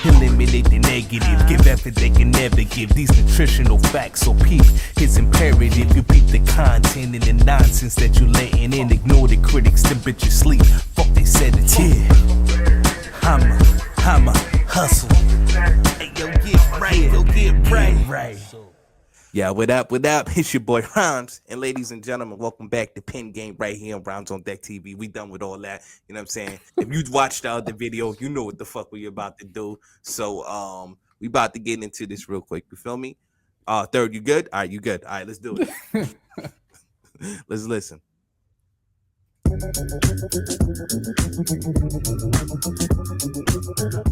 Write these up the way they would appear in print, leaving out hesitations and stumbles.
Eliminate the negative, give effort they can never give. These nutritional facts, so peep, it's imperative. You peep the content and the nonsense that you letting in. Ignore the critics, them bitches sleep. Fuck they said it's here. I'ma hustle. Hey, yo, get right. Yeah, what up? It's your boy Rhymes. And ladies and gentlemen, welcome back to Pen Game right here on Rhymes on Deck TV. We done with all that. You know what I'm saying? If you watched the other video, you know what the fuck we about to do. So we about to get into this real quick. You feel me? Third, you good? All right, you good. All right, let's do it. Let's listen.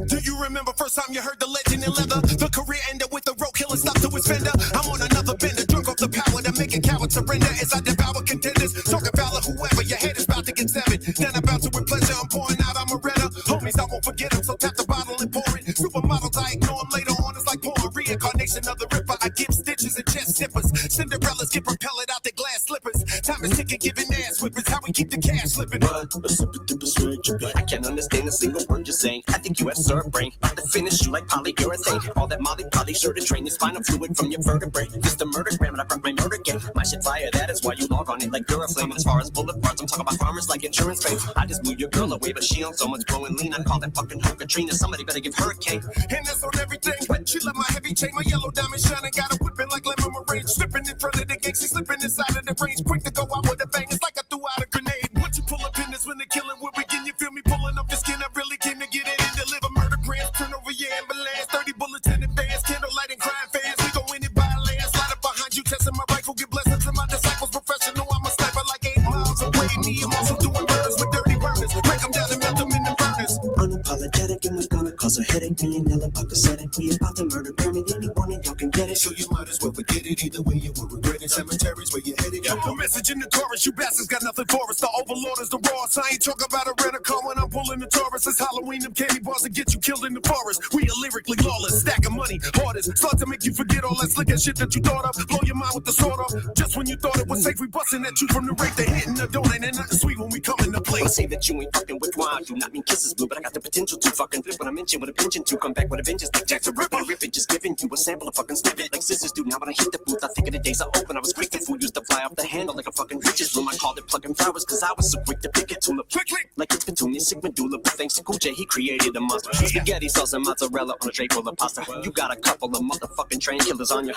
Do you remember first time you heard the legend in leather? The career ended with the road killer stopped to his fender. I'm on another bender, drunk off the power to make a coward surrender as I devour contenders. Talking valor, whoever, your head is about to get severed. Then about to with pleasure, I'm pouring out, I'm a redder. Homies, I won't forget them, so tap the bottle and pour it. Supermodels, I ignore them later on, it's like pouring reincarnation of the ripper. I give stitches and chest zippers. Cinderellas get propelled out their glass slippers. Time is ticking, giving ass whippers. How we keep the cash slipping. I can't understand a single word you're saying. I think you have served brain. About to finish you like polyurethane. All that molly sure to drain your spinal fluid from your vertebrae. Just a murder gram and I brought my murder game. My shit fire, that is why you log on it like Duraflame. And as far as bullet parts, I'm talking about farmers like insurance claims. I just moved your girl away, but she on so much growing lean. I call that fucking hoe Katrina. Somebody better give her a cake. And that's on everything. She love my heavy chain, my yellow diamond shining. Got her whipping like lemon meringue. Slipping in front of the gang, she slipping inside of the range. Quick to go out with a bang. It's like I threw out a grenade. Once you pull up in this when the killing will begin, you feel me pulling up your skin. I really came to get it and deliver murder grams. Turn over your ambulance, 30 bullets in advance. Candlelight and crime fans, we go in and buy land. Slide up behind you, testing my rifle. Get blessings from my disciples. Professional, I'm a sniper like 8 miles away. Me, I'm also doing murders with dirty burners. Break them down and melt them in the burners. Unapologetic and we're gonna cause a headache. Me and Ella pathetic. We about to murder pyramid. Anyone and y'all can get it. So you might as well forget it. Either way you will regret it. Cemeteries where you're headed. No message in the chorus. You bastards got nothing for us. The overlord is the Ross. I ain't talking about a rent-a-car when I'm pulling the Taurus. It's Halloween. Them candy bars that get you killed in the forest. We are lyrically lawless. Stack of money. Hardest. Start to make you forget all that slick and shit that you thought of. Blow your mind with the sword of. Just when you thought it was safe, we busting at you from the rape. They hitting the donut and nothing sweet when we come in the I place. say that you ain't fucking with wine. Do not mean kisses blue, but I got the potential to fucking flip when I mention with a pension to come back with a vengeance. Like Jack the Ripper. Rip it, just giving you a sample of fucking snippet. Like sisters do now when I hit the booth. I think of the days I open. I was quick and food used to fly off the handle like a fucking witch's room. I called it plucking flowers cause I was so quick to pick it to look Click, click. like it's Petunia, sick medulla. But thanks to Cool J, he created a monster. Spaghetti sauce and mozzarella on a tray full of pasta. You got a couple of motherfucking train killers on ya.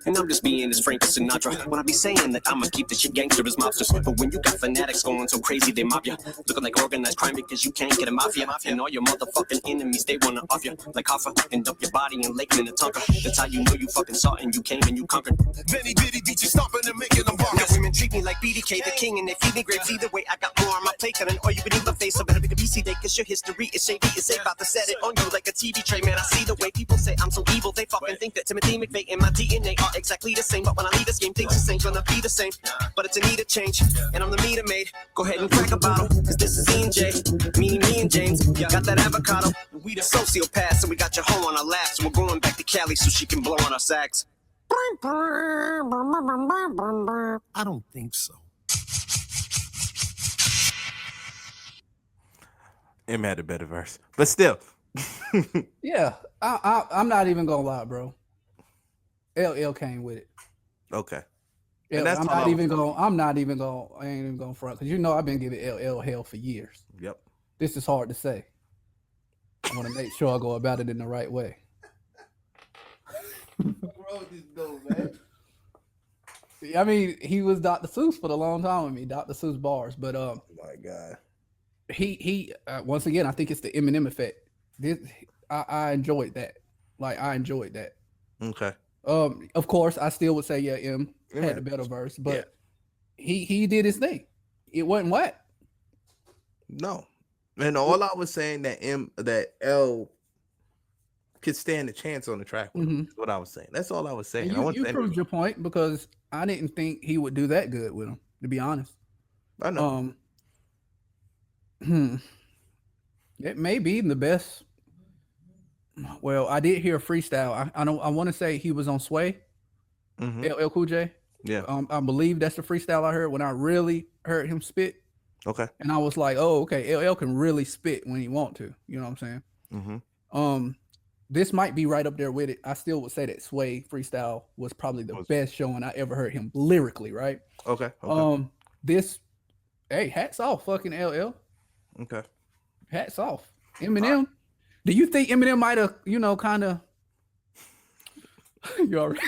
And I'm just being as Frank Sinatra. When I be saying that I'ma keep this shit gangster as mobsters. But when you got fanatics going so crazy they mob ya, looking like organized crime because you can't get a mafia. And all your motherfucking enemies, they wanna off ya like Hoffa and dump your body in Lake Minnetonka. That's how you know you fucking saw and you came and you conquered. Benny Bitty beat you stomping and making them bark. Now women treat me like BDK, the king, and they feed me grapes. Either way, I got more on my plate than an all you can eat my face. So better be the BC day, cause your history is shady. It's safe about to set it on you like a TV tray. Man, I see the way people say I'm so evil. They fucking think that Timothy McVeigh and my DNA are exactly the same. But when I leave this game, things just ain't gonna be the same. But it's a need of change, and I'm the meter maid. Go ahead and crack a bottle, cause this is E&J. Me and James, got that avocado. We the sociopaths, and we got your hoe on our laps. And we're going back to Cali so she can blow on our sax. I don't think so. Em had a better verse, but still. Yeah, I'm not even gonna lie, bro. LL came with it. Okay. Yeah, And that's I'm all I not was even saying. gonna. I'm not even gonna. I ain't even gonna front because you know I've been giving LL hell for years. Yep. This is hard to say. I want to make sure I go about it in the right way. I mean, he was Dr. Seuss for the long time with me, Dr. Seuss bars. But Oh my God. he once again, I think it's the Eminem effect. I enjoyed that. Like I enjoyed that. Okay. Of course, I still would say M Yeah. had the better verse, but he did his thing. It wasn't whack. No. And all I was saying that L could stand a chance on the track with him, is what I was saying. That's all I was saying. And I you wasn't saying proved your point because I didn't think he would do that good with him, to be honest. I know. It may be the best. Well, I did hear a freestyle. I want to say he was on Sway, Mhm. LL Cool J. Yeah. I believe that's the freestyle I heard when I really heard him spit. Okay. And I was like, oh, okay, LL can really spit when he want to. You know what I'm saying? Mm-hmm. This might be right up there with it. I still would say that Sway freestyle was probably the best showing I ever heard him lyrically, right? Okay. Okay. This, hey, hats off, fucking LL. Okay. Hats off. Eminem. Do you think Eminem might have, kind of? You already,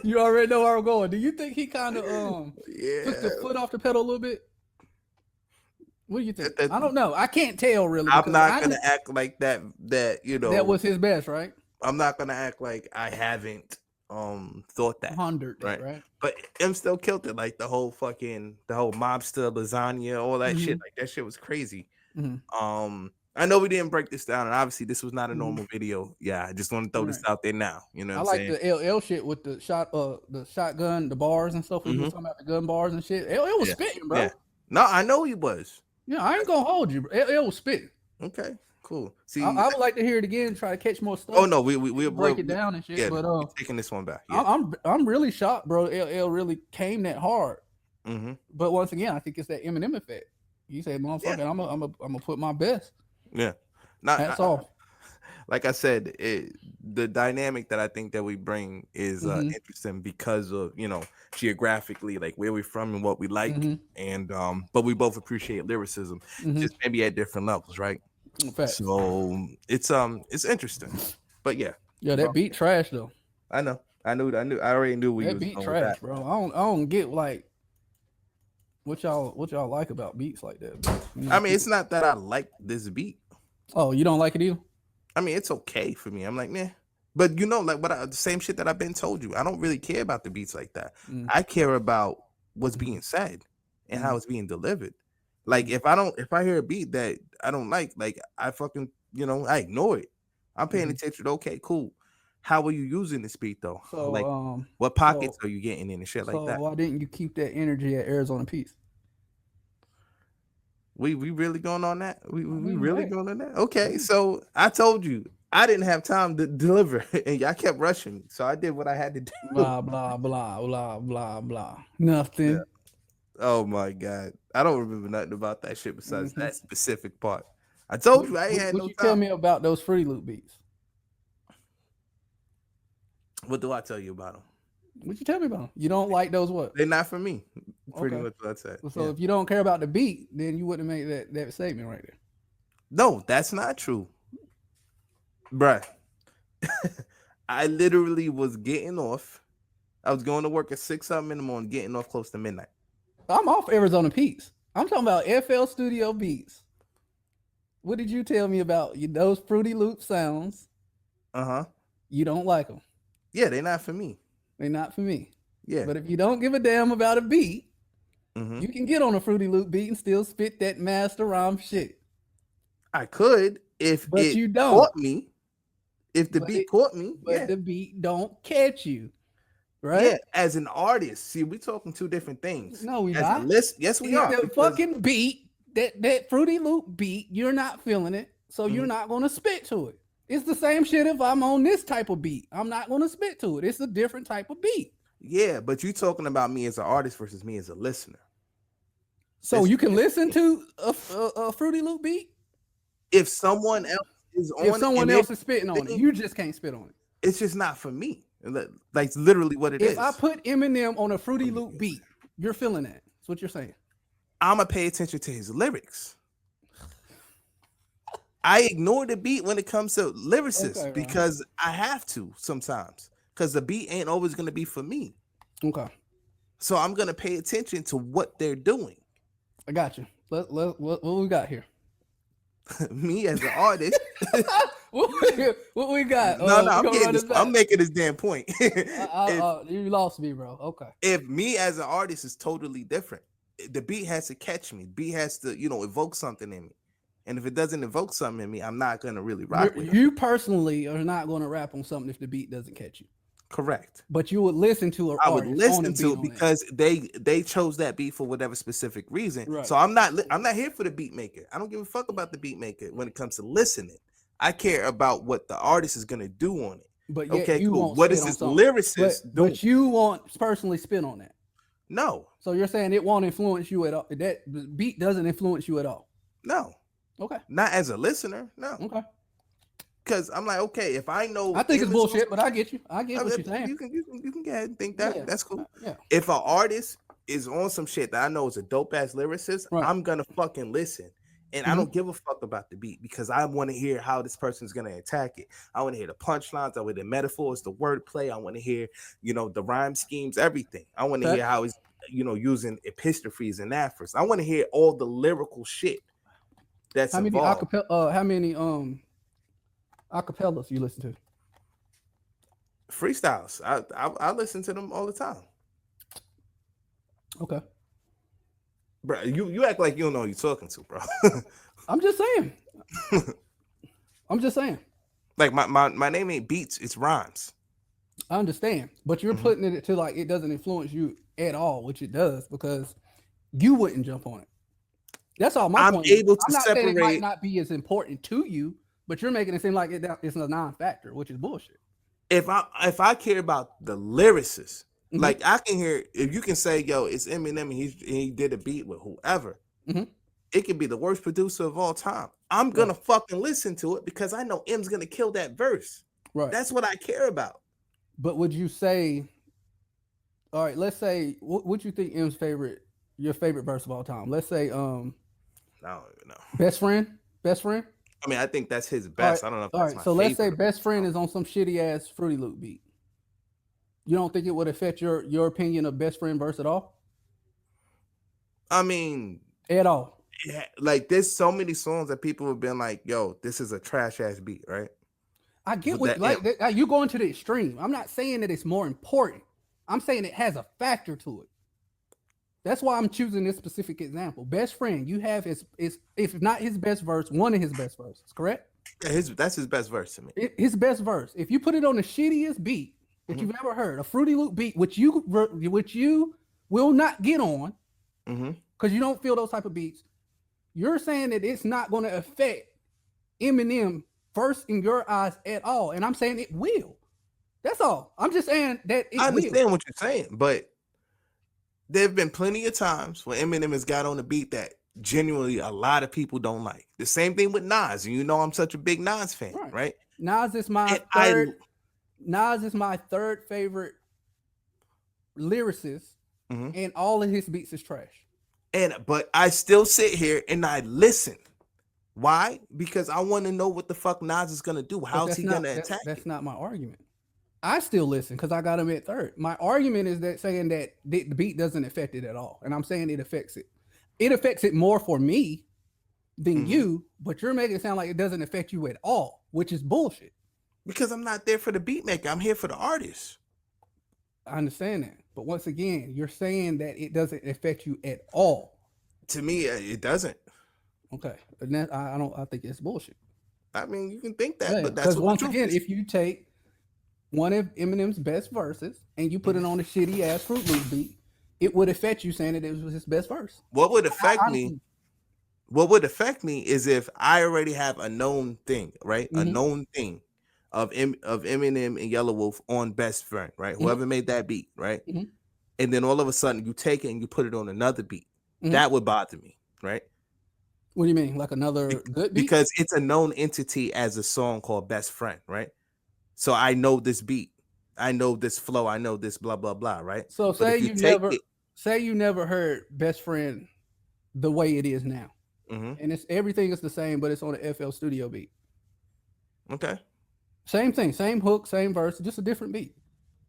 you already know where I'm going. Do you think he kind of took the foot off the pedal a little bit? What do you think? I don't know. I can't tell really. I'm not gonna act like that. That was his best, right? I'm not gonna act like I haven't thought that. Right. But M still killed it. Like the whole mobster lasagna, all that shit. Like that shit was crazy. I know we didn't break this down, and obviously this was not a normal video. Yeah, I just want to throw this out there now. You know what I'm saying? I like the LL shit with the shotgun, the bars and stuff. We was talking about the gun bars and shit. LL was spitting, bro. Yeah. No, I know he was. Yeah, I ain't gonna hold you, bro. LL was spitting. Okay, cool. See, I would like to hear it again, try to catch more stuff. Oh no, we'll break it down and shit. Yeah, but we're taking this one back. Yeah. I'm really shocked, bro. LL really came that hard. But once again, I think it's that Eminem effect. You say, motherfucker, I'm gonna put my best. Yeah. That's all. Like I said, the dynamic that I think that we bring is interesting because of geographically, like where we're from and what we like, and but we both appreciate lyricism, just maybe at different levels, right? So it's interesting, but yeah, that beat trash though. I already knew we that beat trash, bro. I don't get like what y'all like about beats like that. I mean, it's not that I like this beat. Oh, you don't like it either? I mean, it's okay for me. I'm like, nah. But the same shit that I've been told you. I don't really care about the beats like that. I care about what's being said and how it's being delivered. Like if I hear a beat that I don't like I fucking, I ignore it. I'm paying attention. Okay, cool. How are you using this beat though? So, like what pockets are you getting in and shit like that? Why didn't you keep that energy at Arizona Peace? We really going on that? We really going on that? Okay, so I told you I didn't have time to deliver, and y'all kept rushing me, so I did what I had to do. Blah blah blah blah blah blah. Nothing. Yeah. Oh my god, I don't remember nothing about that shit besides that specific part. I told you I ain't had no time. What you tell me about those Fruity Loop beats? What do I tell you about them? What you tell me about them? You don't like those what? They're not for me. Pretty much what I said. So if you don't care about the beat, then you wouldn't make that statement right there. No, that's not true. Bruh. I literally was getting off. I was going to work at 6-something in the morning, getting off close to midnight. I'm off Arizona Peaks. I'm talking about FL Studio beats. What did you tell me about those Fruity Loop sounds? You don't like them. Yeah, they're not for me. They're not for me. Yeah. But if you don't give a damn about a beat, you can get on a Fruity Loop beat and still spit that master rhyme shit. I could if you don't. Caught me. If the beat caught me. But the beat don't catch you. Right? Yeah, as an artist. See, we're talking two different things. No, we're not. Yes, we are. The fucking beat, that Fruity Loop beat, you're not feeling it, so you're not going to spit to it. It's the same shit if I'm on this type of beat. I'm not going to spit to it. It's a different type of beat. Yeah, but you're talking about me as an artist versus me as a listener. So you can listen to a Fruity Loop beat? If someone else is on it. If someone else is spitting on it, you just can't spit on it. It's just not for me. Like literally what it is. If I put Eminem on a Fruity Loop beat, you're feeling that. That's what you're saying. I'm going to pay attention to his lyrics. I ignore the beat when it comes to lyricists because I have to sometimes because the beat ain't always going to be for me. Okay. So I'm going to pay attention to what they're doing. I got you. What we got here? Me as an artist. what we got? I'm making this damn point. You lost me, bro. Okay. If me as an artist is totally different, the beat has to catch me. The beat has to, evoke something in me. And if it doesn't evoke something in me, I'm not going to really rock with it. You personally are not going to rap on something if the beat doesn't catch you. Correct. But you would listen to I would listen to it because they chose that beat for whatever specific reason. Right. So I'm not here for the beat maker. I don't give a fuck about the beat maker when it comes to listening. I care about what the artist is going to do on it. But okay, cool. What is this lyricist doing? But you won't personally spin on that. No. So you're saying it won't influence you at all? That beat doesn't influence you at all? No. Okay. Not as a listener. No. Okay. Because I'm like, okay, if I know, I think it's bullshit, but I get you. I get what you're saying. You can go ahead and think that. Yeah. That's cool. Yeah. If an artist is on some shit that I know is a dope ass lyricist, Right. I'm gonna fucking listen. And I don't give a fuck about the beat because I want to hear how this person's gonna attack it. I want to hear the punchlines, I want the metaphors, the wordplay. I want to hear, the rhyme schemes, everything. I want to hear how he's, using epistrophes and aphorisms. I want to hear all the lyrical shit that's involved. How many acapellas you listen to? Freestyles. I listen to them all the time. Okay. Bro, you act like you don't know who you're talking to, bro. I'm just saying. I'm just saying. Like my name ain't Beats, it's Rhymes. I understand, but you're putting it to like it doesn't influence you at all, which it does because you wouldn't jump on it. That's all my point. Able to I'm not separate. saying it might not be as important to you, but you're making it seem like it's a non-factor, which is bullshit. If I care about the lyricist, like I can hear if you can say, yo, it's Eminem and he did a beat with whoever. It could be the worst producer of all time. I'm gonna fucking listen to it because I know M's gonna kill that verse. Right. That's what I care about. But would you say, all right, let's say what you think M's your favorite verse of all time? Let's say I don't even know. Best Friend? I mean, I think that's his best. Right. I don't know if all that's right, my so favorite. let's say Best Friend is on some shitty ass Fruity Loop beat. You don't think it would affect your opinion of Best Friend verse at all? I mean, at all. Yeah, like there's so many songs that people have been like, yo, this is a trash ass beat, right? I get what you going to the extreme. I'm not saying that it's more important. I'm saying it has a factor to it. That's why I'm choosing this specific example. Best Friend, you have his if not his best verse, one of his best verses, correct? Yeah, that's his best verse to me. His best verse. If you put it on the shittiest beat that you've ever heard, a Fruity Loop beat, which you will not get on, because you don't feel those type of beats, you're saying that it's not going to affect Eminem verse in your eyes at all, and I'm saying it will. That's all. I'm just saying that it I understand will. what you're saying, but there have been plenty of times when Eminem has got on a beat that genuinely a lot of people don't like. The same thing with Nas, and I'm such a big Nas fan, right? Nas is my third favorite lyricist, and all of his beats is trash. But I still sit here and I listen. Why? Because I want to know what the fuck Nas is gonna do. How's he gonna attack? That's not my argument. I still listen because I got him at third. My argument is that saying that the beat doesn't affect it at all, and I'm saying it affects it. It affects it more for me than you, but you're making it sound like it doesn't affect you at all, which is bullshit. Because I'm not there for the beat maker. I'm here for the artist. I understand that, but once again, you're saying that it doesn't affect you at all. To me, it doesn't. Okay, and that, I think it's bullshit. I mean, you can think that, but that's what once again, if you take one of Eminem's best verses and you put it on a shitty ass Fruit Loop beat, it would affect you saying that it was his best verse. What would affect me? What would affect me is if I already have a known thing, right? A known thing of Eminem and Yellow Wolf on Best Friend, right? Whoever made that beat, right? And then all of a sudden you take it and you put it on another beat. That would bother me, right? What do you mean? Like another good beat? Because it's a known entity as a song called Best Friend, right? So I know this beat, I know this flow, I know this blah blah blah, right? So say you never heard Best Friend the way it is now, and everything is the same, but it's on the FL Studio beat. Okay. Same thing, same hook, same verse, just a different beat.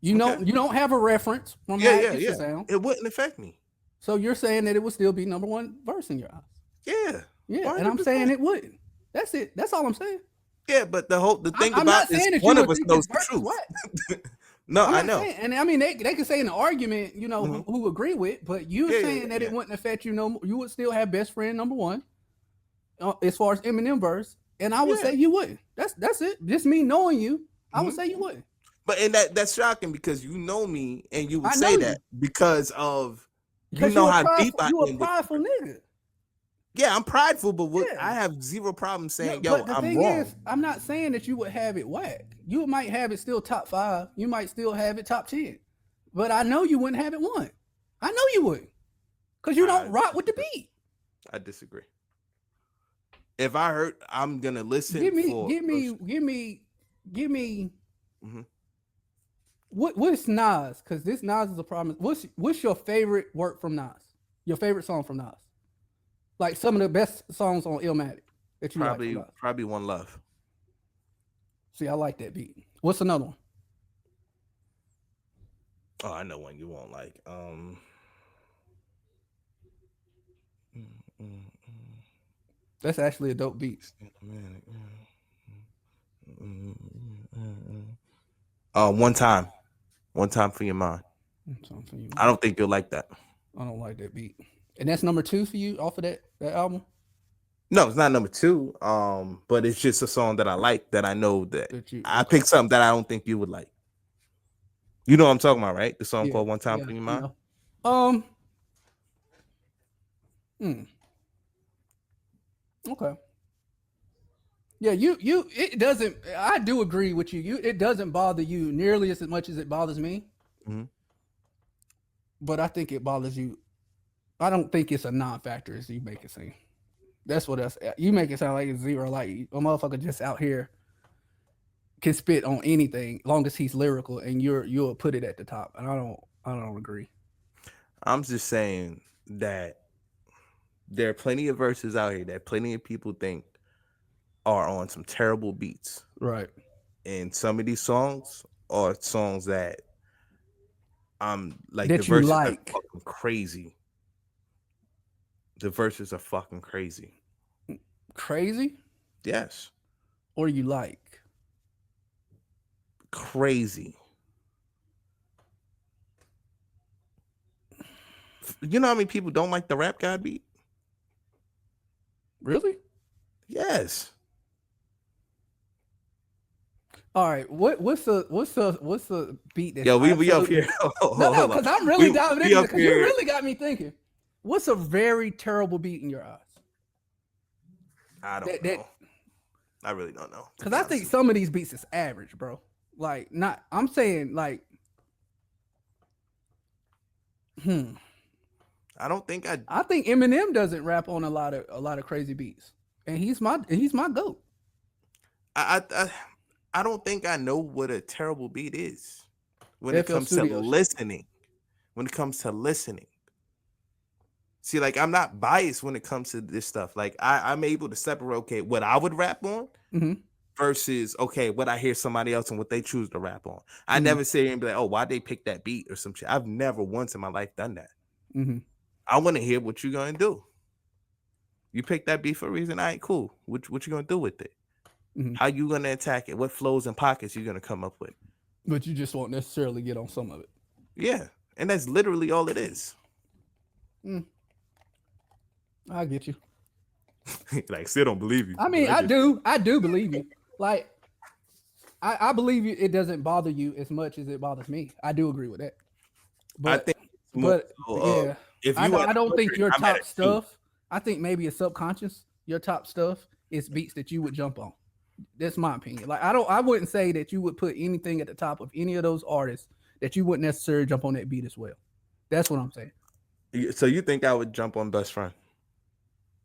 You don't have a reference from how it used to sound. It wouldn't affect me. So you're saying that it would still be number one verse in your eyes? Yeah. Yeah, 100%. And I'm saying it wouldn't. That's it. That's all I'm saying. Yeah, but the thing about this, one of us knows the truth. No, I know. And I mean, they can say in the argument, who agree with, but you're saying that it wouldn't affect you. No, you would still have Best Friend number one, as far as Eminem verse, and I would say you wouldn't. That's it. Just me knowing you, I would say you wouldn't. But that's shocking because you know me, and you would say that because of how deep I am. You a prideful nigga. Yeah, I'm prideful, but I have zero problem saying, yo, I'm wrong. I'm not saying that you would have it whack. You might have it still top 5. You might still have it top 10. But I know you wouldn't have it 1. I know you would, because you don't rock with the beat. I disagree. If I heard, I'm gonna listen. Give me. Mm-hmm. What's Nas? Because this Nas is a problem. What's your favorite work from Nas? Your favorite song from Nas? Like some of the best songs on Illmatic that you probably like. Probably One Love. See, I like that beat. What's another one? Oh, I know one you won't like. That's actually a dope beat. One time for your mind. I don't think you'll like that. I don't like that beat. And that's number 2 for you off of that album? No, it's not number 2. But it's just a song that I like, that I know that I okay. picked something that I don't think you would like. You know what I'm talking about, right? The song called One Time for Your Mind. Okay. Yeah, you it doesn't, I do agree with you. It doesn't bother you nearly as much as it bothers me. Mm-hmm. But I think it bothers you. I don't think it's a non-factor as you make it seem. That's what else you make it sound like it's zero. Like a motherfucker just out here can spit on anything, long as he's lyrical, and you'll put it at the top. And I don't agree. I'm just saying that there are plenty of verses out here that plenty of people think are on some terrible beats. Right. And some of these songs are songs that I'm like, that the verses like. are fucking crazy. The verses are fucking crazy. Crazy? Yes. Or you like? Crazy. You know how many people don't like the Rap God beat? Really? Yes. All right. What's the beat that? Yo, we up here. No, because I'm really diving into it, because you here. really got me thinking. What's a very terrible beat in your eyes? I don't know. I really don't know. Because I think some of these beats is average, bro. Like, not. I'm saying like. I don't think I think Eminem doesn't rap on a lot of crazy beats, and he's my GOAT. I don't think I know what a terrible beat is when it comes to listening. When it comes to listening. See, like, I'm not biased when it comes to this stuff. Like, I'm able to separate, okay, what I would rap on versus, okay, what I hear somebody else and what they choose to rap on. I never sit here and be like, oh, why'd they pick that beat or some shit? I've never once in my life done that. I want to hear what you're going to do. You picked that beat for a reason. All right, cool. What you going to do with it? How you going to attack it? What flows and pockets you going to come up with? But you just won't necessarily get on some of it. Yeah, and that's literally all it is. I get you. Like, still don't believe you. I mean, I do believe you. Like, I believe you. It doesn't bother you as much as it bothers me. I do agree with that. But I think, yeah, if I don't think your top stuff. I think maybe it's subconscious. Your top stuff is beats that you would jump on. That's my opinion. Like, I wouldn't say that you would put anything at the top of any of those artists that you wouldn't necessarily jump on that beat as well. That's what I'm saying. So you think I would jump on Best Friend?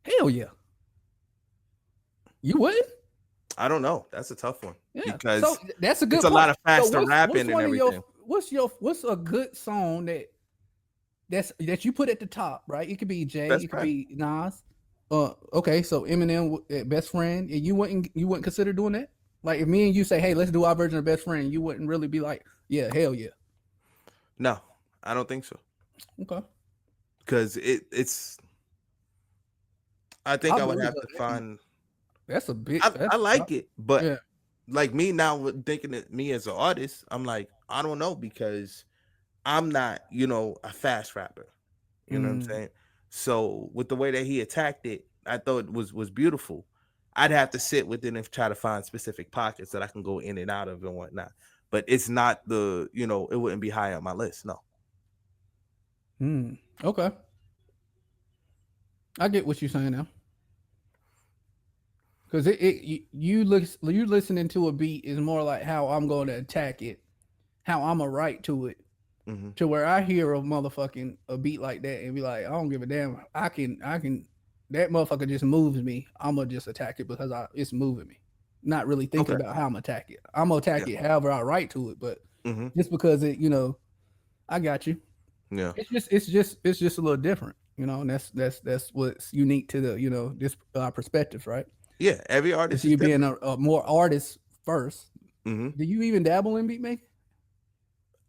Hell yeah. You wouldn't? I don't know. That's a tough one. Yeah. Because so that's a good. It's a lot of faster rapping and everything. What's a good song that you put at the top, right? It could be Jay, it could be Nas. Okay, so Eminem, Best Friend, and you wouldn't consider doing that? Like, if me and you say, hey, let's do our version of Best Friend, you wouldn't really be like, yeah, hell yeah. No, I don't think so. Okay. Because it's I think I would have to find. That's a bit. I like it, but like me now thinking that me as an artist, I'm like, I don't know, because I'm not, a fast rapper. You know what I'm saying? So with the way that he attacked it, I thought it was beautiful. I'd have to sit with it and try to find specific pockets that I can go in and out of and whatnot. But it's not it wouldn't be high on my list. No. Okay. I get what you're saying now. Because you listening to a beat is more like how I'm going to attack it, how I'm gonna write to it, to where I hear a beat like that and be like, I don't give a damn. I can that motherfucker just moves me. I'm gonna just attack it because it's moving me. Not really thinking about how I'm gonna attack it. I'm gonna attack it however I write to it, but just because it, I got you. Yeah. It's just a little different, and that's what's unique to the this perspective, right? Yeah, every artist. So you being a more artist first. Mm-hmm. Do you even dabble in beat making?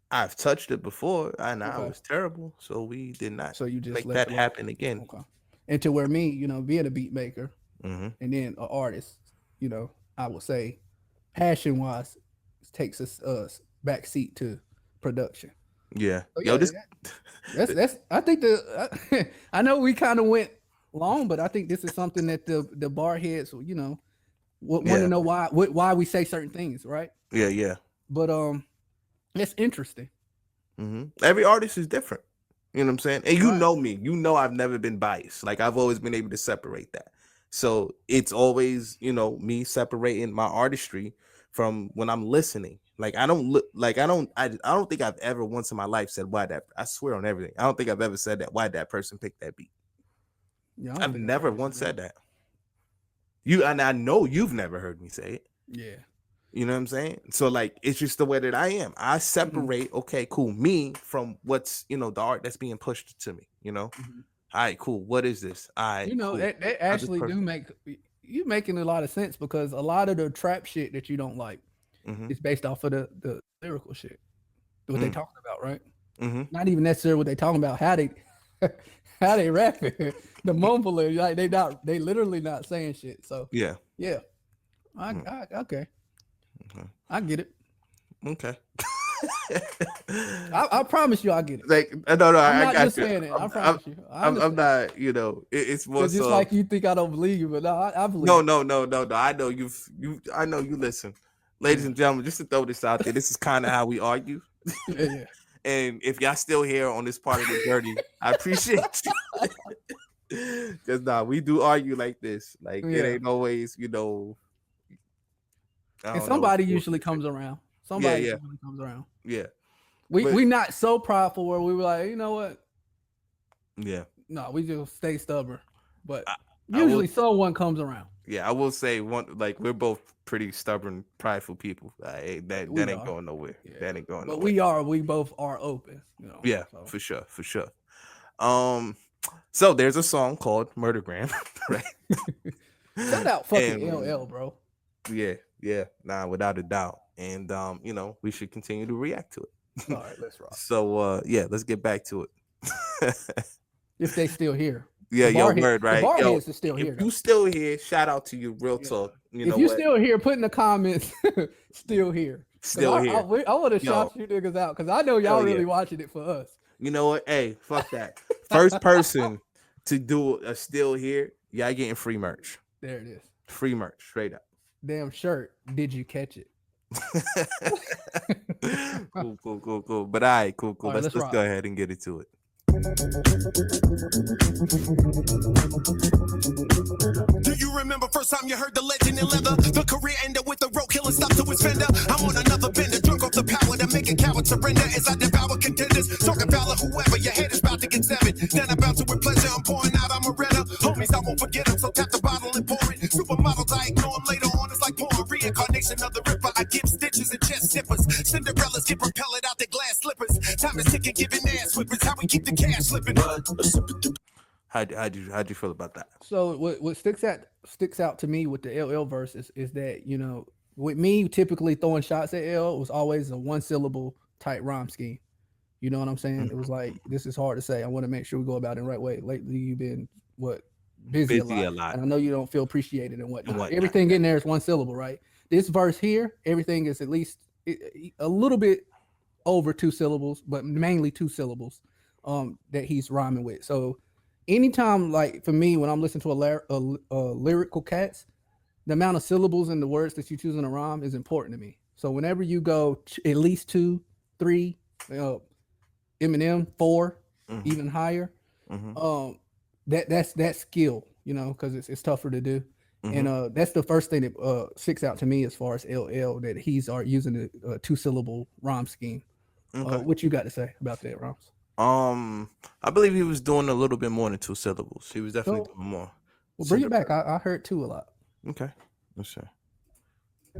I've touched it before, and I was terrible, so we did not. So you just make let that happen again. Okay. And to where me, being a beat maker Mm-hmm. and then an artist, I would say, passion wise, takes us back seat to production. Yeah. So, Yo, that's. I think I know we kind of went long, but I think this is something that the bar heads, want to know why we say certain things, right? Yeah, yeah. But it's interesting. Mm-hmm. Every artist is different. You know what I'm saying? And you know me. You know I've never been biased. Like I've always been able to separate that. So it's always, me separating my artistry from when I'm listening. Like I don't think I've ever once in my life said why that. I swear on everything. I don't think I've ever said that. Why that person picked that beat? Yeah, I've never once said that. And I know you've never heard me say it. Yeah. You know what I'm saying? So like it's just the way that I am. I separate, okay, cool, me from what's the art that's being pushed to me, All right, cool. What is this? Cool. That actually do make you making a lot of sense because a lot of the trap shit that you don't like is based off of the lyrical shit. What they talking about, right? Not even necessarily what they talking about, how they rap it. The mumbling, like they literally not saying shit. So yeah. Okay. I get it. Okay. I promise you, I get it. Like no, I'm I not got just you. saying it. I promise you. I'm not. It's more just so like you think I don't believe you, but no, I believe. No. I know I know you listen, ladies and gentlemen. Just to throw this out there, this is kind of how we argue. Yeah. And if y'all still here on this part of the journey, I appreciate you. Because we do argue like this. Like it ain't always, and somebody usually comes around. Somebody usually comes around. Yeah. We not so prideful where we were like, you know what? Yeah. No, we just stay stubborn. But usually someone comes around. Yeah, I will say we're both pretty stubborn, prideful people. That ain't going nowhere. Yeah. That ain't going nowhere. We both are open. Yeah, so. For sure. So there's a song called Murdergram, right? Shout out fucking LL, bro. Yeah, without a doubt. And we should continue to react to it. All right, let's rock. So let's get back to it. If they still here. Yeah, your word, right? The bar heads are still here. If you still here, shout out to you, real talk. If you still here, put in the comments, still here. Still here. I want to shout you niggas out because I know y'all really watching it for us. You know what? Hey, fuck that. First person to do a still here, y'all getting free merch. There it is. Free merch, straight up. Damn shirt. Did you catch it? Cool. But all right, cool. Let's go ahead and get into it. Do you remember first time you heard the legend in leather? The career ended with the road killer stopped to his fender. I'm on another bender, drunk off the power to make a coward surrender as I devour contenders. Talking valor, whoever, your head is about to get severed. Then I'm about to with pleasure, I'm pouring out, I'm a redder. Homies, I won't forget them, so tap the bottle and pour it. Supermodels, I ignore them later on, it's like pouring reincarnation of the ripper. I give stitches and chest zippers. Cinderellas get propelled out their glass slippers. Time is ticking, giving ass whippers. How we keep the cash slipping. How'd you feel about that? So what sticks out to me with the LL verse is that, with me typically throwing shots at L was always a one syllable type rhyme scheme. You know what I'm saying? It was like, this is hard to say. I want to make sure we go about it the right way. Lately you've been busy a lot. And I know you don't feel appreciated and whatnot. Everything in there is one syllable, right? This verse here, everything is at least a little bit over two syllables, but mainly two syllables that he's rhyming with. So anytime, like for me, when I'm listening to a lyrical cats, the amount of syllables in the words that you choose in a rhyme is important to me. So whenever you go at least 2, 3, Eminem 4, even higher, that's skill, because it's tougher to do. And that's the first thing that sticks out to me as far as LL, that he's using a 2-syllable rhyme scheme. Okay. What you got to say about that, Rhymes? I believe he was doing a little bit more than 2 syllables. He was definitely So, doing more. well, bring it back. I heard 2 a lot. Okay. Let's see. Do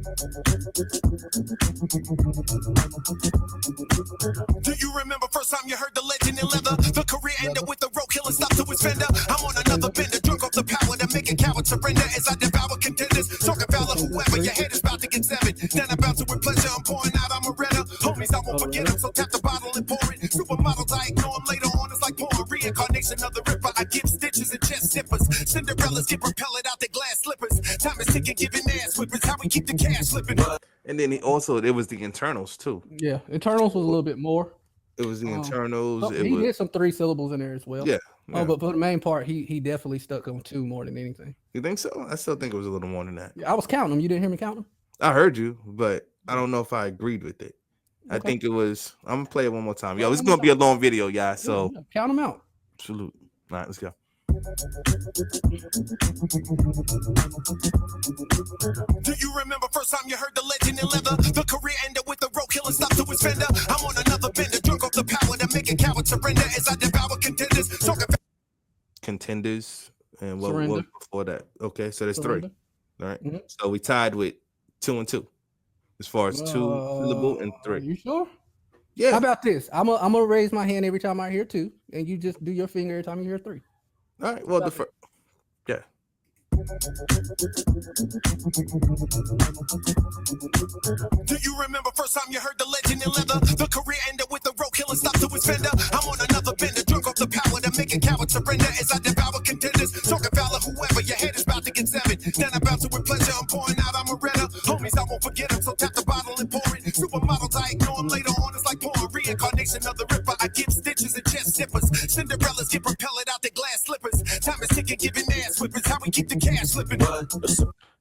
you remember first time you heard the legend in leather? The career ended with the road killer stopped to his fender. I'm on another bender, drunk off the power to make a coward surrender as I devour contenders. Talking foul whoever, your head is about to get severed. Then I'm about to with pleasure, I'm pouring out, I'm a redder. Homies, I won't forget them, so tap the bottle and pour it. Supermodels, I ignore them later on, it's like pouring reincarnation of the ripper. I give stitches and chest zippers. Cinderellas get propelled out their glass slippers. Time is ticking, giving ass whippers. How we keep the cash slipping. And then there was the internals too. Yeah, internals was a little bit more. It was the internals. He did some 3 syllables in there as well. Yeah. But for the main part, he definitely stuck on 2 more than anything. You think so? I still think it was a little more than that. Yeah, I was counting them. You didn't hear me count them? I heard you, but I don't know if I agreed with it. I think it was. I'm gonna play it one more time. Yo, it's gonna be a long video, y'all. So count them out. Salute. All right, let's go. Do you remember first time you heard the legend in leather? The career ended with the road killer stopped to his fender. I'm on another bender, drunk off the power to make a coward surrender as I devour contenders. Talking Contenders and what was before that? Okay, so there's Surrender. 3. All right. So we tied with 2 and 2 as far as 2 syllable and 3. Are you sure? Yeah. How about this? I'm gonna raise my hand every time I hear 2, and you just do your finger every time you hear 3. All right. Well, the first. Yeah. Do you remember first time you heard the legend in leather? The career ended with the road killer stopped to his fender. I'm on another bender, drunk off the power to make a coward surrender as I devour contenders. Talking foul whoever, your head is about to get severed. Then I'm about to with pleasure, I'm pouring out, I'm a redder. Homies, I won't forget them, so tap the bottle and pour it. Supermodels, I ignore them later on, it's like pouring reincarnation of the ripper. I give stitches and chest zippers. Cinderellas get propelled out their glass slippers. Time is ticking, giving ass whippers. How we keep the cash slipping.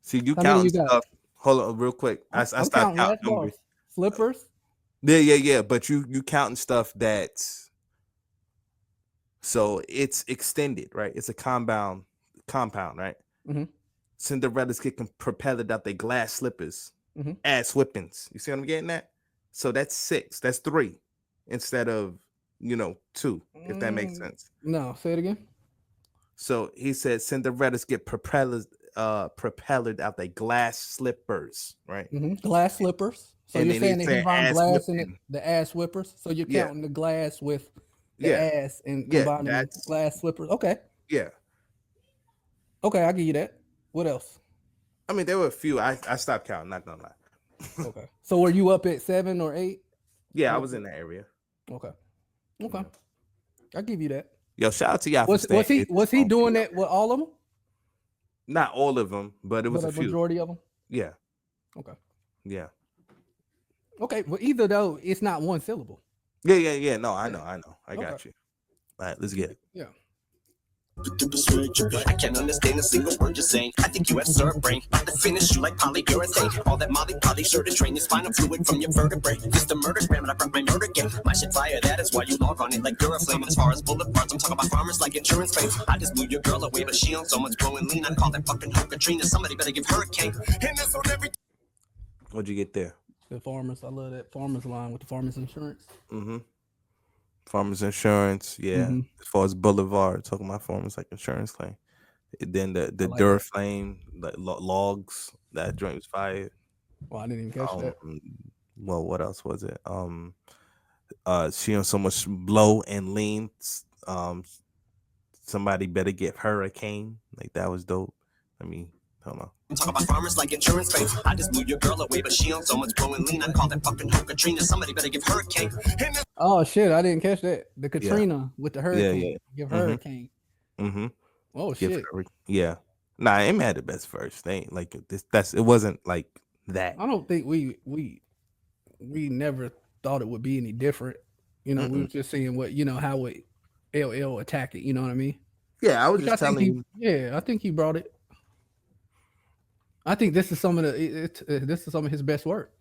See, you counting stuff. Hold on, real quick. I stopped counting numbers. Slippers. Yeah. But you counting stuff that's so it's extended, right? It's a compound, right? Mm-hmm. Cinderella's getting propelled out their glass slippers, ass whippings. You see what I'm getting at? So that's 6. That's 3 instead of 2. If that makes sense. No, say it again. So he said Cinderella's get propelled out their glass slippers, right? Glass slippers. So And you're then saying he that he said found ass glass in it, whipping. the ass whippers. So you're Yeah. counting the glass with the ass and combining the glass slippers. Okay. Yeah. Okay, I'll give you that. What else? I mean, there were a few. I stopped counting, not gonna lie. Okay. So were you up at 7 or 8? Yeah, I was in that area. Okay. I'll give you that. Yo, shout out to y'all. Was he doing that with all of them? Not all of them, but it was a few. Majority of them. Yeah. Okay. Yeah. Okay. Well, either though, it's not 1 syllable. Yeah. No, I know. I got you. All right, let's get it. Yeah. I can't understand a single word you're saying. I think you have served brain. About to finish you like polyurethane. All that molly sure to drain your spinal fluid from your vertebrae. It's the murder gram and I brought my murder game. My shit fire, that is why you log on it like Duraflame. As far as bullet parts, I'm talking about farmers like insurance claims. I just blew your girl away, but she on so much growing lean. I call that fucking hoe Katrina. Somebody better give her a cane. And that's on every. What'd you get there? The farmers. I love that farmers line with the farmers insurance. Farmers insurance, yeah. As far as Boulevard, talking about farmers like insurance claim. Then the Duraflame, like logs, that joint was fired. Well, I didn't even catch that. Well, what else was it? She on so much blow and lean. Somebody better get her a cane. Like that was dope. I mean, hold on. I'm talking about farmers like insurance claims. I just blew your girl away, but she on so much growing lean. I call that fucking hoe Katrina. Somebody better give her a cane. Oh shit, I didn't catch that. The Katrina with the hurricane. Yeah. Give her a cane. Oh shit. Yeah. Nah, Eminem had the best verse. They ain't like this. It wasn't like that. I don't think we never thought it would be any different. We were just seeing what how would LL attack it. You know what I mean? Yeah, I was just telling you. Yeah, I think he brought it. I think this is some of his best work.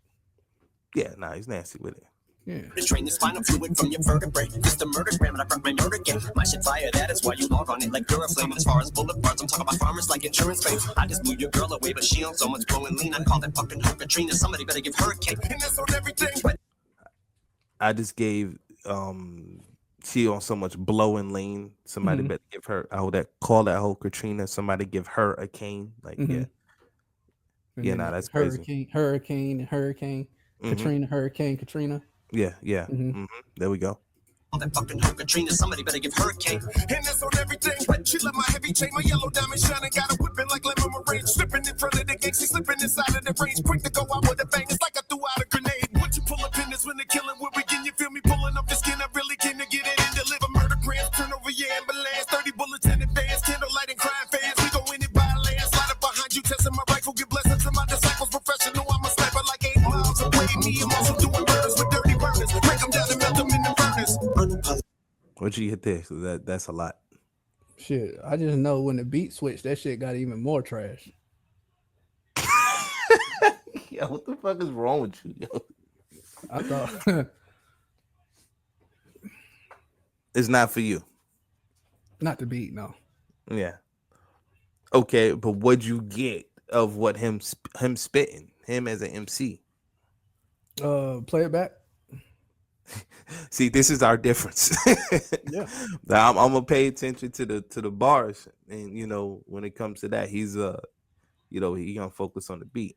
Yeah, nah, he's nasty with it. Yeah. Drain the spinal fluid from your vertebrae. It's the murder gram and I brought my murder game. My shit fire, that is why you log on it like Duraflame. As far as bullet parts, I'm talking about farmers like insurance claims. I just blew your girl away, but she on so much growing lean. I call that fucking hoe Katrina. Somebody better give her a cane. And that's on everything. I just gave she on so much blowing lane. Somebody Mhm. better give her call that whole Katrina. Somebody give her a cane. Like Mhm. And yeah, then nah, that's crazy. hurricane, Mm-hmm. Katrina, hurricane, Katrina. Yeah, yeah. Mhm. Mm-hmm. There we go. All that fucking hoe Katrina, somebody better give her a cake. And that's on everything. She love my heavy chain, my yellow diamond shining. Got a whipping like lemon meringue. Slipping in front of the gang, she slipping inside of the range. Quick to go out with a bang, it's like I threw out a grenade. Once you pull up in this when the killing will begin, you feel me pulling up the skin. I really came to get it and deliver murder grams. Turn over your ambulance, 30 bullets in advance. Candlelight and crime fans, we go in it by land. Slide up behind you, testing my rifle. Give blessings to my disciples. Professional, I'm a sniper like 8 miles away. Me, I'm also doing murders with dirty burners. Break them down and melt them in the furnace. What'd you hit there? So that's a lot. Shit, I just know when the beat switched, that shit got even more trash. Yo, what the fuck is wrong with you, yo? I thought It's not for you. not the beat, no. Yeah. Okay, but what'd you get of what him spitting? Him as an MC. Play it back. See, this is our difference. Yeah. Now, I'm gonna pay attention to the bars, and when it comes to that, he's he gonna focus on the beat.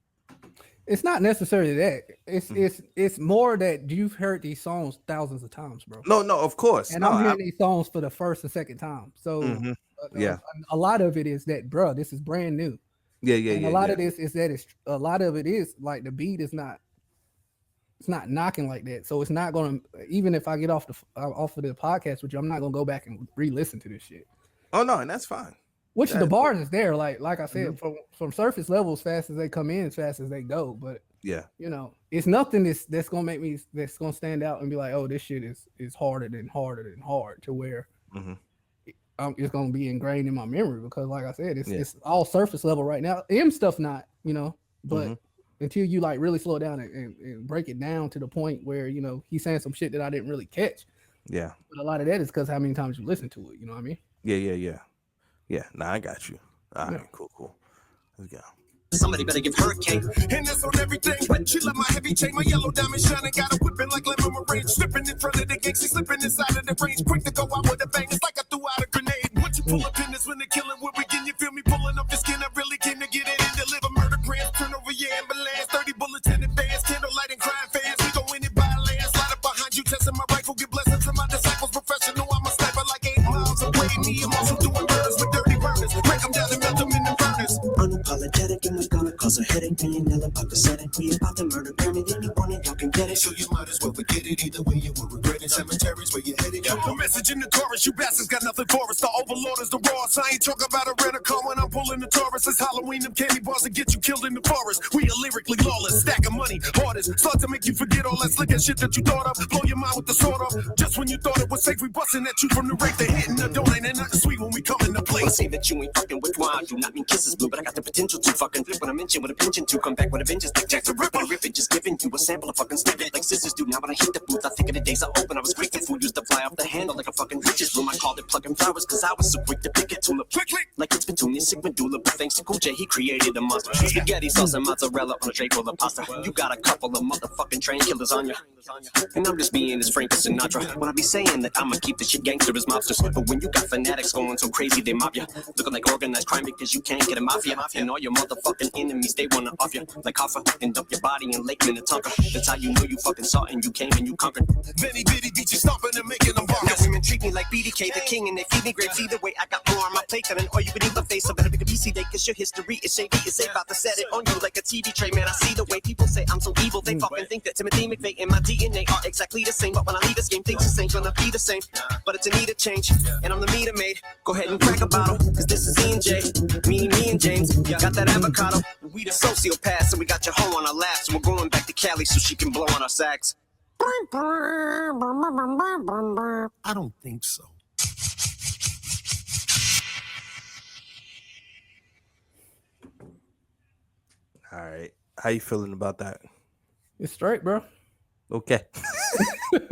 It's not necessarily that. Mm-hmm. It's more that you've heard these songs thousands of times, bro. No, of course, And no. I'm hearing these songs for the first and second time. So Mhm. Yeah, a lot of it is that, bro, this is brand new. yeah, And a lot yeah. of this is that a lot of it is like the beat is not, it's not knocking like that. So it's not going to, even if I get off of the podcast with you, I'm not going to go back and re-listen to this shit. Oh no, and that's fine. Which the bars is there, like I said, Mhm. from surface level, as fast as they come in, as fast as they go. But Yeah, it's nothing that's gonna make me that's gonna stand out and be like, oh, this shit is harder than hard to where hmm it's gonna be ingrained in my memory because, like I said, yeah, it's all surface level right now. M stuff not, but hmm until you like really slow down and break it down to the point where he's saying some shit that I didn't really catch. yeah, But a lot of that is because how many times you listen to it. You know what I mean? yeah. Nah, I got you. All Yeah. right, cool. Let's go. Somebody better give her a cake. And that's on everything. She love my heavy chain, my yellow diamond shining. Got a whipping like lemon meringue. Slipping in front of the gang, she slipping inside of the range. Quick to go out with a bang, it's like I threw out a grenade. Once you pull up in this when the killing will begin, you feel me pulling up the skin. I really came to get it and deliver murder grams. Turn over your ambulance, 30 bullets in advance. Candlelight and crime fans, we go in it by land. Slide up behind you, testing my rifle. Give blessings to my disciples. Professional, I'm a sniper like 8 miles away. Me, I'm also doing murders with dirty burners. Break them down and melt them in the furnace. Unapologetic and we're gonna cause a headache. Million about to set it. We about to murder granted. Anyone and y'all can get it. So you might as well forget it. Either way, you will regret it. Cemeteries where you headed. The message in the chorus, you bastards got nothing for us. The overlord is the Ross. I ain't talking about a rental car when I'm pulling the Taurus. It's Halloween, them candy bars that get you killed in the forest. We are lyrically lawless, stack of money, hardest. Start to make you forget all that slick and shit that you thought of. Blow your mind with the sword off. Just when you thought it was safe, we busting at you from the rake. They hitting the door, ain't nothing sweet when we come in the I place. say that you ain't fucking with why I do not mean kisses blue, but I got the potential to fucking flip when I mention with a pension to come back with a vengeance. Like Jack the Ripper, rip it, just giving you a sample of fucking snippet like scissors do. Now when I hit the booth, I think of the days I open. I was quick to food used to fly off the handle like a fucking witch's room. I called it plucking flowers cause I was so quick to pick it to look Click, click. like it's Petunia, sick medulla. But thanks to Cool J, he created a monster. Spaghetti sauce and mozzarella on a tray full of pasta. You got a couple of motherfucking train killers on you. And I'm just being as frank as Sinatra. When I be saying that I'ma keep the shit gangster as mobsters. But when you got fanatics going so crazy they mob you, looking like organized crime because you can't get a mafia. And all your motherfucking enemies, they wanna off you. Like Hoffa, and dump your body in Lake Minnetonka. That's how you know you fucking saw and you came and you conquered. Many bitty beaches stomping and making them Now bark. women treat me like BDK, the king, and they feed me grapes. Either way, I got more on my plate than an all you can eat my face. So better pick a BC day, cause your history is shady. It's about to set it on you like a TV tray. Man, I see the way people say I'm so evil. They fucking think that Timothy McVeigh and my DNA are exactly the same. But when I leave this game, things just ain't gonna be the same. But it's a need a change, and I'm the meter maid. Go ahead and crack a bottle, cause this is E and J. Me and James, got that avocado. We the sociopaths, and we got your hoe on our laps. And we're going back to Cali so she can blow on our sax. I don't think so. All right, how you feeling about that? It's straight, bro. Okay.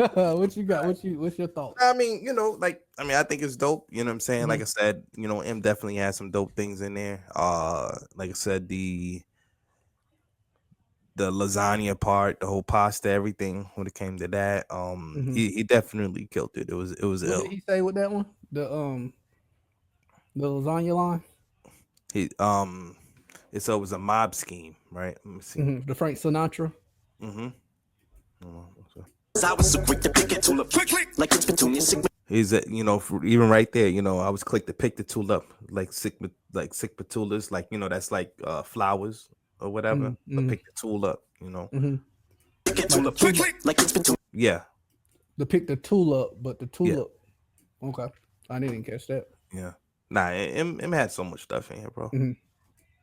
What you got? What's your thoughts? I mean, I think it's dope. You know what I'm saying? Like I said, M definitely has some dope things in there. Like I said, the the lasagna part, the whole pasta, everything when it came to that. He definitely killed it. It was What ill. did he say with that one? The lasagna line. He so it was a mob scheme, right? Let me see. The Frank Sinatra. Cause I was so quick to pick it to click, click, like it's been too music. He's even right there, I was quick to pick the tool up, like sick patulas, like that's like flowers or whatever. But pick the tool up, Pick it to click, click, like it's been too. Yeah, To pick the tool up, but the tool Yeah. up. Okay, I didn't catch that. yeah. Nah, it had so much stuff in here, bro.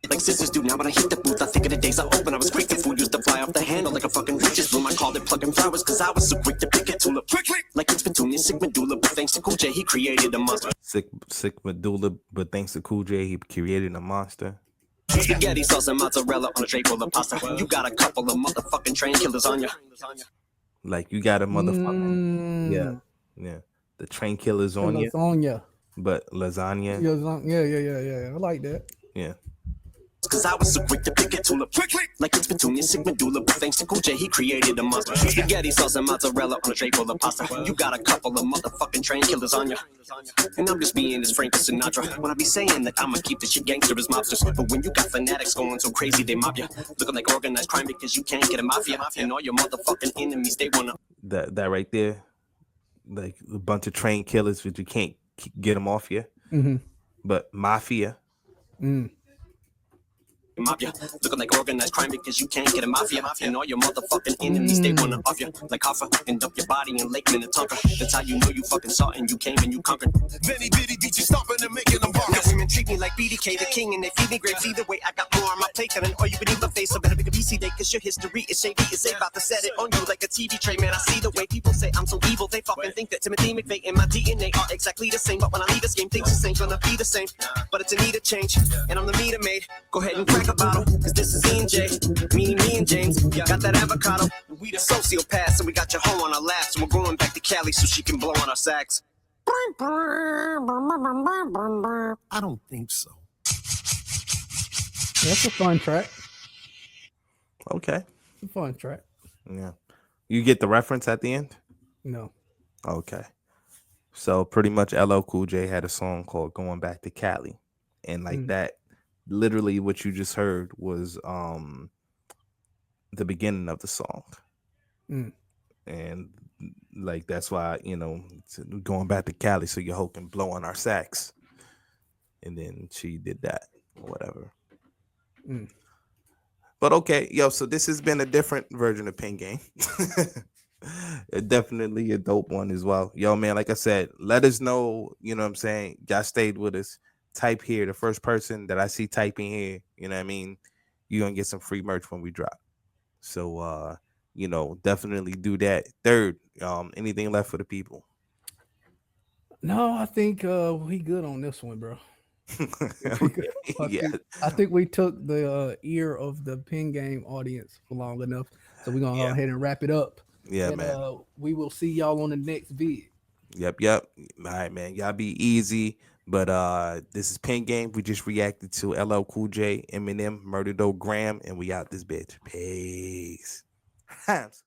Like sisters do now when I hit the booth. I think of the days I open. I was quick to food, used to fly off the handle like a fucking witch's broom. I called it plucking flowers cause I was so quick to pick it to click, click, like it's been too sick medulla. But thanks to Cool J, he created a monster. Sick medulla, but thanks to Cool J, he created a monster. Spaghetti sauce and mozzarella on a tray full of pasta. You got a couple of motherfucking train killers on you. Like you got a motherfucking yeah. The train killers on you, Lasagna. but lasagna. Yeah. I like that. Yeah. Cause I was so quick to pick it to click, click, like it's been too sick medulla. But thanks to Cool J, he created a monster. Spaghetti sauce and mozzarella on a tray full of pasta. You got a couple of motherfucking train killers on you. And I'm just being as Frank Sinatra when I be saying that I'ma keep this shit gangster as mobsters. But when you got fanatics going so crazy they mob you, looking like organized crime because you can't get a mafia. And all your motherfucking enemies, they wanna. That right there, like a bunch of train killers, but you can't get them off you. But mafia. Mafia, looking like organized crime because you can't get a mafia. And all your motherfucking enemies, they wanna off you like Hoffa and dump your body in Lake Minnetonka. That's how you know you fucking saw and you came and you conquered. Benny Bitty beat you stomping and making them bark. Now women treat me like BDK, the king, and they feed me grapes. Either way, I got more on my plate than all you can eat my face. So better pick a BC day, cause your history is shady. It's about to set it on you like a TV tray. Man, I see the way people say I'm so evil. They fucking think that Timothy McVeigh and my DNA are exactly the same. But when I leave this game, things just ain't gonna be the same. But it's a need a change, and I'm the meter maid. Go ahead and crack a bottle, cause this is E&J, me and James. Got that avocado, we the sociopaths, and we got your hoe on our laps. And we're going back to Cali so she can blow on our sax. I don't think so. That's a fun track. Okay. It's a fun track. Yeah. You get the reference at the end? No. Okay. So pretty much LL Cool J had a song called Going Back to Cali. And like that, literally what you just heard was the beginning of the song. And like that's why, it's going back to Cali so your hoe can blow on our sax. And then she did that or whatever. But okay, so this has been a different version of Pin Game. Definitely a dope one as well. Yo, man, like I said, let us know, you know what I'm saying? Y'all stayed with us. Type here. The first person that I see typing here, you know what I mean? You're going to get some free merch when we drop. So, definitely do that. Third, anything left for the people? No, I think we good on this one, bro. Yeah. I think we took the ear of the Pin Game audience for long enough. So we're going to go ahead and wrap it up. Yeah, and, man. We will see y'all on the next vid. Yep. All right, man. Y'all be easy. But this is Pin Game. We just reacted to LL Cool J, Eminem, Murder, and we out this bitch. Peace. Rhymez.